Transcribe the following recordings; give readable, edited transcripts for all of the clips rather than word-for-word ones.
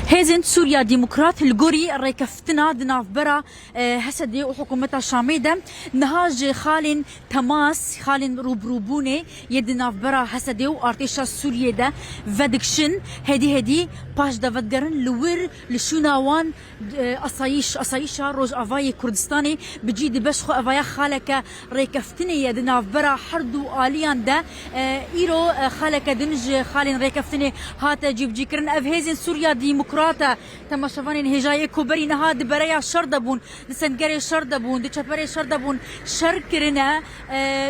هيزن سوريا ديمقراط الجوري ريكفتنا دنافبرا هسدي وحكومتها شاميدة نهاج خالن تماس خالن روبروبوني يدنافبرا هسدي وارتيشا سوريا ده فدكشن هدي باش دا فدقرن لور لشوناوان أصايشا روج أفاي كردستاني بجيد بشخو أفايا خالك ريكفتني يدنافبرا حردو آليان ده إيرو خالك دمج خالن ريكفتني هاتا جيب جيكرن أف هيزن سوريا ديمقراطة تم شوانين هجاي كوبري نهاد بريا شردبون لسنجري شردبون دشتبري شردبون شركرنا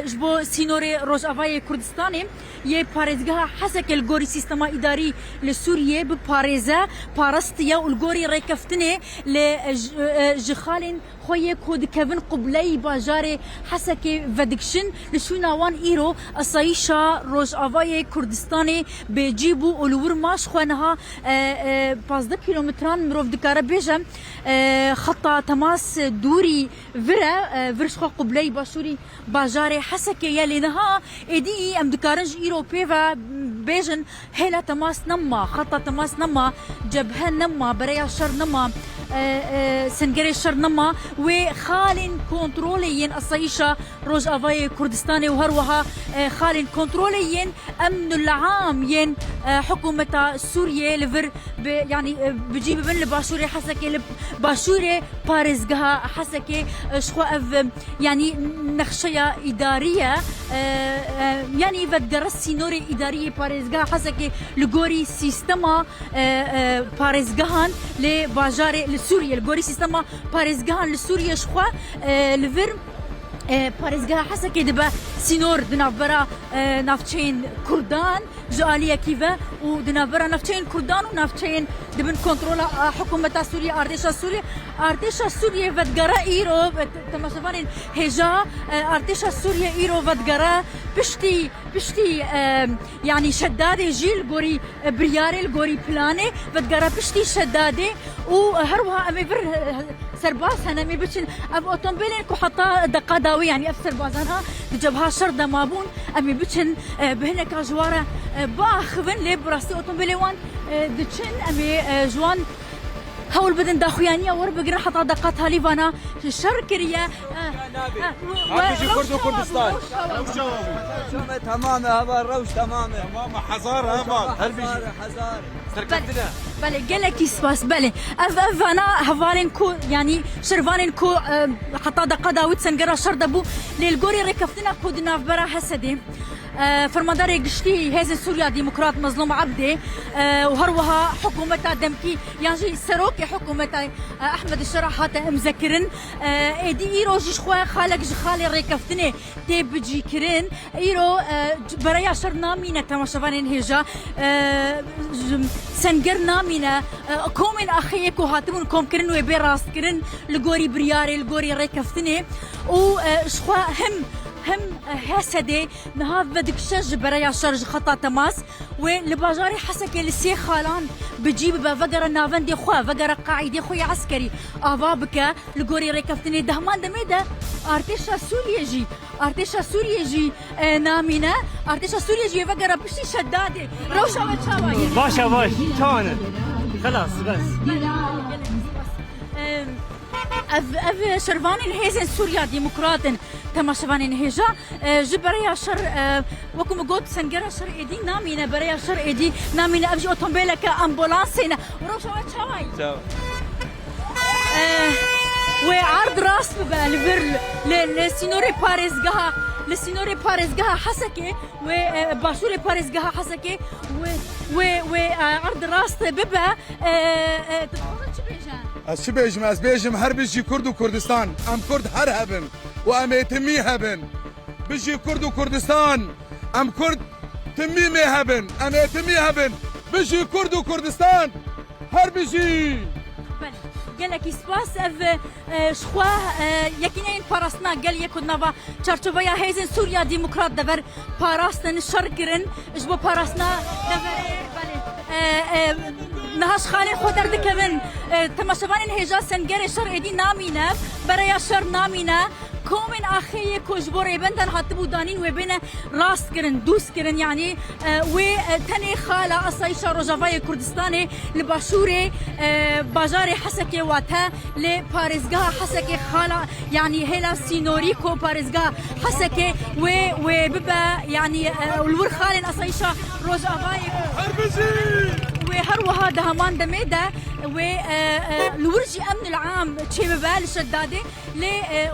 جبو سينوري روج أفاي كردستاني يه باريزجها حسك الجوري سيستما إداري لسوريا بباريزا بارستيا والجوري ريكفتني لجخالين خويه كود كevin قبلي باجاري حسك فدكشن لشوناوان إيرو أصايشا روج أفاي كردستاني بيجيبو ولور ماش خوانها 15 كيلومتران مروف دكارة بيجم خطة تماس دوري فرش خو قبلي باشوري باجاري حسك يلي نها إدي أم دكارنج إيرو بيفا بيجن هلا تماس نما خطة تماس نما جبهة نما بريا شر نما سنجري شر نما وخالن كنتروليين الصيشة روج أفاي كردستاني وهروها خالن كنتروليين أمن العام ين حكومة سوريا لفر يعني بجيب من الباشوري حسكي باشوري باريزجها حسكي شخو يعني نخشية إدارية يعني فدرس سينوري إدارية باريزجها حسكي لجوري سيستما باريزجهان لباجاري لسوريا الجوري سيستما باريزجهان لسوريا شخو لفر باريزجها حسكي دبا سينور دنافبرا نافتشين كردان جالية كيفا ودنافبرا نافتشين كردان ونافتشين دبن كنترولا حكومة سوريا أرتيشا سوريا فدقرا إيرو تماشفانين هجا أرتيشا سوريا إيرو فدقرا بشتي يعني شدادة جيل غوري برياري الغوري بلاني فدقرا بشتي شدادة وهروها أمي بر سرباز هنا مي بتشن أب أوتومبيلين كو حطا دقا داوي يعني أب سربازانها جبها شردة مابون أمي بتشن بهنك جوارة باخفن لي براستي أوتومبيلي وان دتشن أمي جوان هول بدن داخويانية ور بقرا حطا دقاتها ليفانا شركرية بيجي كرد وكردستان تمام هذا الروش تمام حزار هذا هل بيجي حزار سرقتنا بله قالك يسباس بله أنا هفالين كو يعني شرفانين كو حتى دقا داوود سنقرا شردبو للجوري ركفتنا كود نافبرا حسدي فرماداري قشتي هذا سوريا ديمقراط مظلوم عبدي وهروها حكومة دمكي يعني سروكي حكومة أحمد الشرح هاتا مذكرن إيدي إيرو جيش خواه خالك جخالي ريكفتني تيب جيكرن إيرو برايا شر نامينة تماشفانين هجا سنجر نامينة كومن أخيكو هاتمون كوم كرن ويبي راست كرن لغوري برياري لغوري ريكفتني وشخوا هم هسدي نهاف بدك شج بريا شرج خطا تماس ولباجاري حسك لسي خالان بجيب بفقر نافندي خوا فقر قاعدي خويا عسكري افابك لغوري ريكفتني دهمان دميدا ارتيشا سوريا جي نامينا ارتيشا سوريا جي فقر بشي شدادي روشا وتشاوي باشا باش تانا خلاص بس اف شرفانين هيزن سوريا ديمقراطن تما شرفانين هيجا جبريا شر وكم قلت سنجرا شر ايدي نامينا بريا شر ايدي نامينا ابجي اوتومبيلك امبولانسينا وروشا وتشاوي وعرض راس بالفر لسينوري باريس جها حسكي وباشوري باريس جها حسكي وعرض راس ببا الشبيجم أزبيجم هر بيجي كرد وكردستان أم كرد هر هبن وأم تمي هبن بيجي كرد وكردستان أم كرد تمي مي هبن أم تمي هبن بيجي كرد وكردستان هر بيجي قالك سباس اف شخواه يكينين باراسنا قال يكون نافا تشارتوفيا هيزن سوريا ديمقراط دبر باراستن شركرن جبو باراسنا دبر نهاش خالي خودر دكبن تماشفانين هجا سنجري شر ايدي نامينا بريا شر نامينا كومن اخي كوجبوري بندن هاتبو دانين وبين راس كرن دوس كرن يعني وتني خاله اصايشا روجافاي كردستاني لباشوري باجاري حسكي واتا لباريزغا حسكي خاله يعني هلا سينوريكو باريزغا حسكي وببا يعني الور خالن اصايشا روجافاي وهروها دهمان دميدا والورجي امن العام تشيبال الشدادي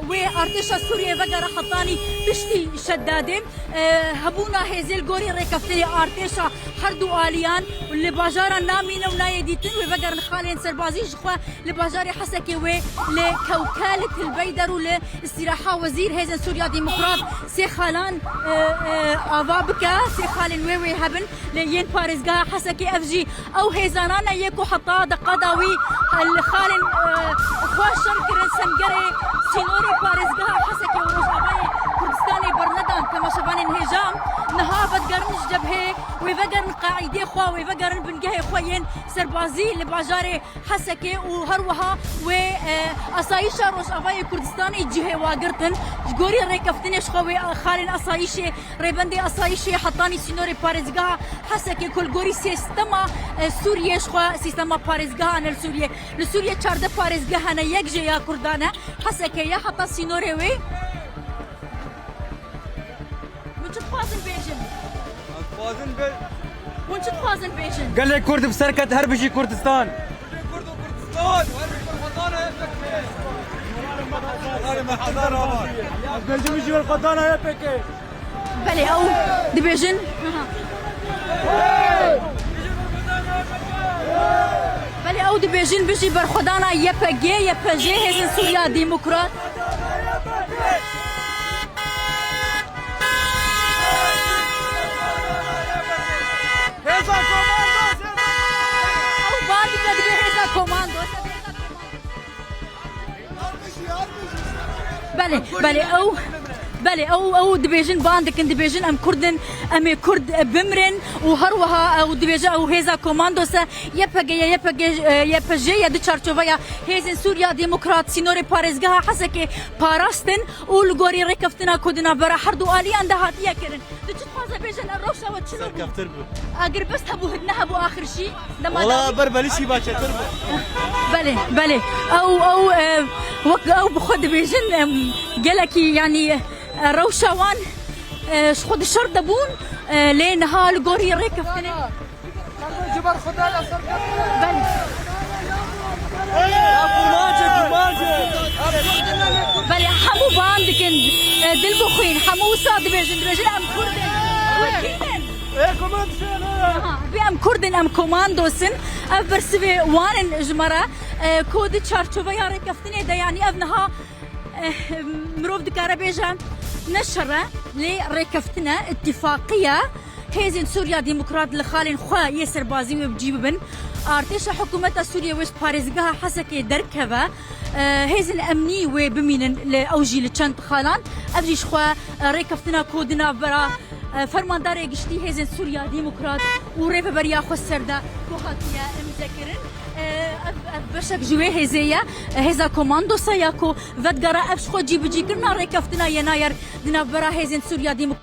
وارتشا سوريا فقرا حطاني بشتي الشدادي هبونا هيزيل غوري ريكفتري ارتشا حردو اليان واللي باجارا نامينا ونايديتن وفقر خالين سربازي جخوا لباجاري حسكي لكوكاله البيدر ولاستراحه وزير هيزن سوريا ديمقراط سي خالان افابكا سي خالين وي هبن لين باريزغا حسكي افجي او هيزانانا يكو حطا دقداوي الخالن اخوا شركرن سنقري سينوري باريزغا حسكي وروجاباي كردستاني برندان كما شبان انهجام نهابت قرنش جبهه ويفقرن قاعدي اخوا ويفقرن بنقهي اخوين سربازي لباجاري حسكي وهروها واصايشا روجاباي كردستاني جهه واقرتن جوري ريكفتني شخوي خالن اصايشي ريبندي اصايشي حطاني سينوري باريزغا حسكي كل جوري سيستما سوريا شخوا سيستما باريزغا انا لسوريا تشارد باريزغا انا يكجي يا كردانا حسكي يا حتى سينوري وي فازن بيجن فازن بل وانت فازن بيجن قال لي كرد بسركة هربشي كردستان كرد وكردستان وهربي بالفضانة يا ما حضرها بيجي بيجي بالفضانة يا بكي بلي او ديفيجن بلي او ديفيجن بيجي برخدانا يا بجي هيزن سوريا ديمقراط بلي او ديفيجن باندك ديفيجن ام كردن ام كرد بمرن وهروها او ديفيجن او هيزا كوماندوس يبجي يا دشارچوفيا هيزن سوريا ديمقراط سينوري باريزغا حسكي باراستن والغوري ريكفتنا كودنا برا حردو الي عند هاتيا كرن دتفازا بيجن الروشا وتشلو تربو اقر بس هبو هدنها بو اخر شيء والله بربلشي باشا تربو بلي او بخد بيجن قالكي يعني روشاوان شخد الشرطة بون لين هالغوري ريكفتني جبر خدال أصر بلي حمو باندكن دلبخين حمو صاد بيجن ام كردن ايه كوماندوسن بام كردن ام كوماندوسن افرسبي وانن جمرة كود تشارچوفا يا ريكفتني ده يعني ابنها مروف دكارة بيجا نشرة لريكفتنا اتفاقية هيزن سوريا ديمقراط لخالن خوا يسر بازي وبجيبن ارتش حكومة سوريا وش باريزغا حسكي دركبة هيزن امني وبمين لاوجي لچند خالان افجيش خوا ريكفتنا كودنا برا فرماندار گشتي هيزن سوريا ديمقراط وريف بريا خسردا كوهاتيا مذكرن بشك جوي هزيا هزا كوماندو سياكو فدغرا ابش خو جيب جيكرنا ريكفتنا يناير دنا برا هيزن سوريا ديمقراط